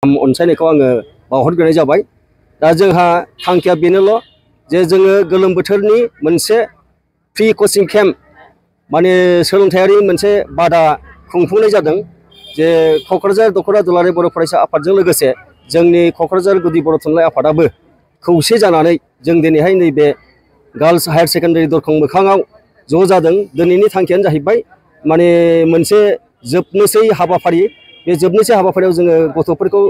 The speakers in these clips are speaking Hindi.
अनसायनायखौ आङो बावहरग्रोनाय जाबाय। दा जोंहा थांखिया बेनोल' जे जोङो गोलोम बोथोरनि मोनसे फ्रि कचिं केम्प माने सोलोंथायारि मोनसे बादा खुंफुंनाय जादों। जे क'क्राझार दख'रा दुलाराय बर' फरायसा आफादजों लोगोसे जोंनि क'क्राझार गुदि बर' थुनलाइ आफादाबो खौसे जानानै जों दिनैहाय नैबे गार्लस हायार सेकेन्डारि दरखं मोखाङाव ज' जादों। दिनैनि थांखियानो जाहैबाय माने मोनसे जोबनोसै हाबाफारि। बे जोबनोसै हाबाफारियाव जोङो गथ'फोरखौ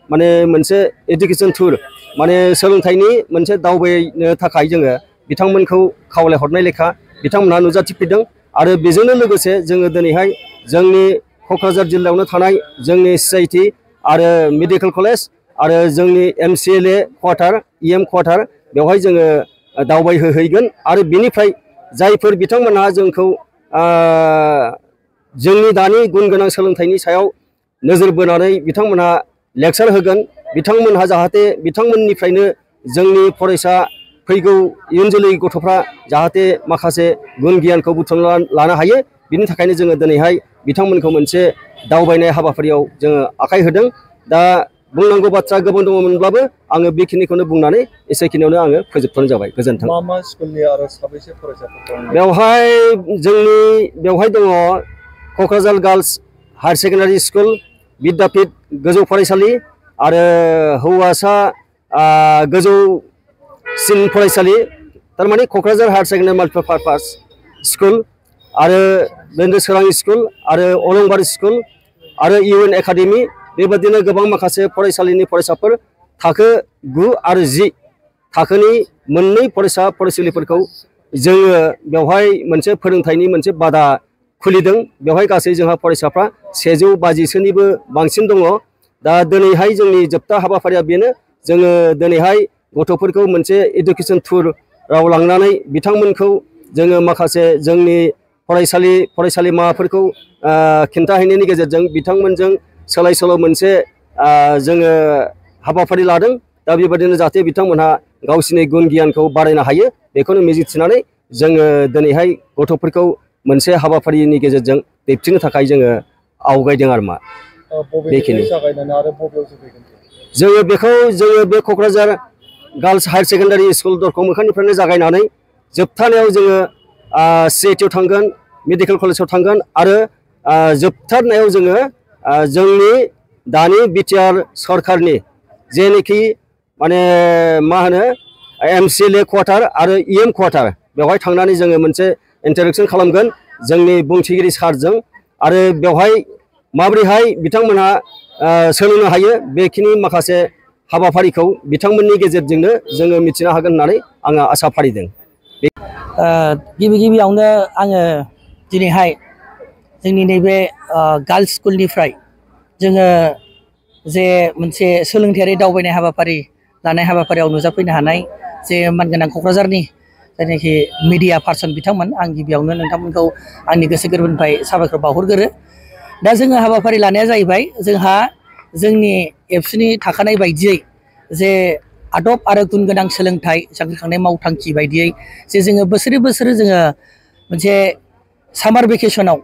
माने मोनसे एडुकेसन टुर माने सोलोंथाइनि मोनसे दावबायनो थाखाय जोङो बिथांमोनखौ खावलायहरनाय लेखा बिथांमोनहा नुजाथिफैदों। आरो बेजोंनो लोगोसे जोङो दिनैहाय जोंनि क'क्राझार जिल्लायावनो थानाय जोंनि CIT आरो मेडिकेल कलेज आरो जोंनि MCLA क्वार्टार EM क्वार्टार बेवहाय जोङो दावबायहैगोन। आरो बेनिफ्राय जायफोर बिथांमोनहा जोंखौ जोंनि दानि गुन गोनां सोलोंथाइनि सायाव नोजोर बोनानै बिथांमोनहा लेक्चार होगोन, बिथांमोनहा जाहाथे बिथांमोननिफ्रायनो जोंनि फरायसा फैगौ इयुन जोलै गथ'फ्रा जाहाथे माखासे गुन गियानखौ बुथुमना लानो हायो। बिनि थाखायनो जोङो दिनैहाय बिथांमोनखौ मोनसे दावबायनाय हाबाफारियाव जोङो आखाइ होदों। दा बुंनांगौ बाथ्रा गोबां दङमोनब्लाबो आङो बेखिनिखौनो बुंनानै एसेखिनियावनो आङो फोजोबथ'नाय जाबाय। गोजोन्थों। मा स्कुलनि आरो साबैसे फरायसाफोर दं? बेवहाय दङ Kokrajhar girls higher secondary school, बिद्यापीठ गोजौ फरायसालि आरो हौवासा गोजौसिन फरायसालि थारमाने Kokrajhar higher secondary multipurpose school आरो बेनो सोरां स्कुल आरो अलंबारी स्कुल आरो UN एकाडेमि। बेबादिनो गोबां माखासे फरायसालिनि फरायसाफोर थाखो 9 आरो 10 थाखोनि मोननै फरायसा फरायसुलिफोरखौ जोङो बेवहाय मोनसे फोरोंथाइनि मोनसे बादा खुलिदों। बेवहाय गासै जोंहा फरायसाफ्रा 150सोनिबो बांसिन दङ। दा दिनैहाय जोंनि जोबथा हाबाफारिया बेनो, जोङो दिनैहाय गथ'फोरखौ मोनसे एडुकेसन टुराव लांनानै बिथांमोनखौ जोङो माखासे जोंनि फरायसालिमाफोरखौ खिन्थाहैनायनि गेजेरजों बिथांमोनजों सोलाय सोल' मोनसे जोङो हाबाफारि लादों। दा बेबायदिनो जाहाथे बिथांमोनहा गावसिनि गुन गियानखौ बारायनो हायो बेखौनो मिजिंथिनानै जोङो दिनैहाय गथ'फोरखौ मोनसे हाबाफारिनि गेजेरजों दैबथिंनो थाखाय जोङो आवगायदों आरो मा बेखिनि जोङो बे Kokrajhar girls higher secondary school दरखं मोखांनिफ्रायनो जागायनानै जोबथानायाव जोङो CIT आव थांगोन, मेडिकेल कलेजाव थांगोन आरो जोबथारनायाव जोङो जोंनि दानि BTR सरकारनि जेनोखि माने मा होनो MCLA क्वार्टार आरो EM क्वार्टार बेवहाय थांनानै जोङो मोनसे इन्टारेक्सन खालामगोन जोंनि बुंथिगिरि सारजों। आरो बेवहाय माबोरैहाय बिथांमोनहा सोलोंनो हायो बेखिनि माखासे हाबाफारिखौ बिथांमोननि गेजेरजोंनो जोङो मिथिनो हागोन होननानै आङो आसा फारिदों। गिबियावनो आङो दिनैहाय जोंनि नैबे गार्लस स्कुलनिफ्राय जोङो जे मोनसे सोलोंथायारि दावबायनाय हाबाफारि लानाय हाबाफारियाव नुजाफैनो हानाय जे मानगोनां क'क्राझारनि जायनाखि मिडिया पार्सन बिथांमोन, आं गिबियावनो नोंथांमोनखौ आंनि गोसो गोरबोनिफ्राय साबायखर बावहरग्रोयो। दा जोङो हाबाफारि लानाया जाहैबाय जोंहा जोंनि एबसुनि थाखानाय बायदियै जे आदब आरो गुन गोनां सोलोंथाइ जांख्रिखांनाय मावथांखि बायदियै जे जोङो बोसोरै जोङो मोनसे सामार भेकेसनाव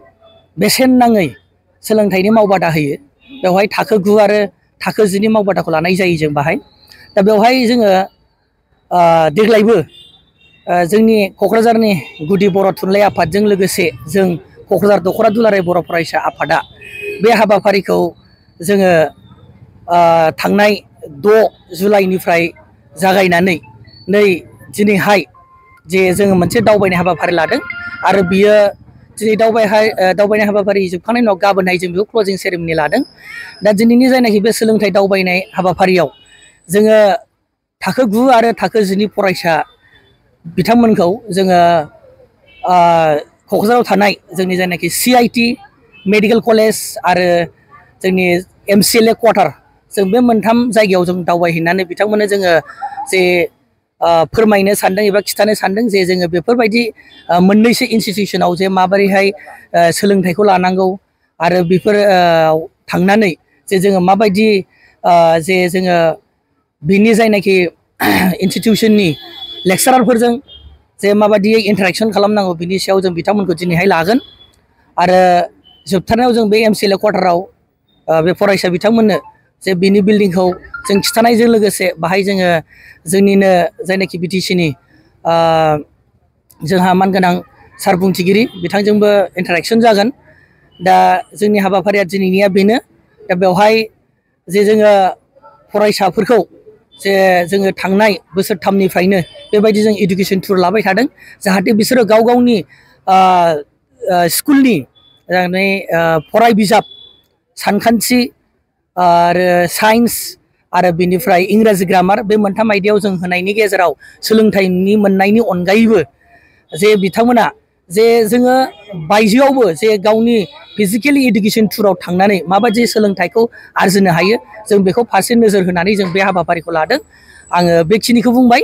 बेसेन नाङै सोलोंथाइनि मावबादा होयो। बेवहाय थाखो 9 आरो थाखो 10नि मावबादाखौ लानाय जायो जों बाहाय। दा बेवहाय जोङो देग्लायबो जोंनि क'क्राझारनि गुदि बर' थुनलाइ आफादजों लोगोसे जों क'क्राझार दख'रा दुलाराय बर' फरायसा आफादा बे हाबाफारिखौ जोङो थांनाय 6 जुलाइनिफ्राय जागायनानै नै दिनैहाय जे जोङो मोनसे दावबायनाय हाबाफारि लादों आरो बियो दिनै दावबायनाय हाबाफारि जोबखांनायनि उनाव गाबोनहाय जों बेखौ क्लजिं सेरेमनि लादों। दा दिनैनि जायनाखि बे सोलोंथाइ दावबायनाय हाबाफारियाव जोङो थाखो 9 आरो थाखो 10नि फरायसा बिथांमोनखौ जोङो क'क्राझाराव थानाय जोंनि जायनाखि CIT मेडिकेल कलेज आरो जोंनि MCLA क्वार्टार जों बे मोनथाम जायगायाव जों दावबायहैनानै बिथांमोननो जोङो जे फोरमायनो सानदों एबा खिन्थानो सानदों जे जोङो बेफोरबायदि मोननैसो इनस्टिटिउसनाव जे माबोरैहाय सोलोंथाइखौ लानांगौ आरो बेफोर थांनानै जे जोङो माबायदि जे जोङो बिनि जायनाखि इनस्टिटिउसननि लेक्सारारफोरजों जे माबायदियै इन्टारेक्सन खालामनांगौ बिनि सायाव जों बिथांमोनखौ दिनैहाय लागोन। आरो जोबथारनायाव जों बे MCLA क्वार्टाराव बे फरायसा बिथांमोननो जे बिनि बिल्डिंखौ जों खिथानायजों लोगोसे बाहाय जोङो जोंनिनो जायनाखि बिटिसिनि जोंहा मानगोनां सार बुंथिगिरि बिथांजोंबो इन्टारेक्सन जागोन। दा जोंनि हाबाफारिया दिनैनिया बेनो। दा बेवहाय जे जोङो फरायसाफोरखौ जे जोङो थांनाय बोसोरथामनिफ्रायनो बेबायदि जों इडुकेसन टुर लाबाय थादों जाहाथे बिसोरो गाव गावनि स्कुलनि फराय बिजाब सानखान्थि आरो साइन्स आरो बिनिफ्राय इंराजि ग्रामार बे मोनथाम आयदायाव जों होनायनि गेजेराव सोलोंथाइनि मोननायनि अनगायैबो जे बिथांमोना जे जोङो बायजोआवबो जे गावनि फिजिकेलि इडुकेसन टुराव थांनानै माबायदि सोलोंथाइखौ आरजिनो हायो जों बेखौ फारसे नोजोर होनानै जों बे हाबाफारिखौ लादों। आङो बेखिनिखौ बुंबाय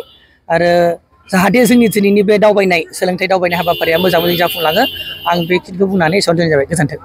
आरो जाहाथे जोंनि दिनैनि बे सोलोंथाइ दावबायनाय हाबाफारिया मोजाङै जाफुंलाङो आं बेखिनिखौ बुंनानै एसेयावनो दोननाय जाबाय। गोजोन्थों।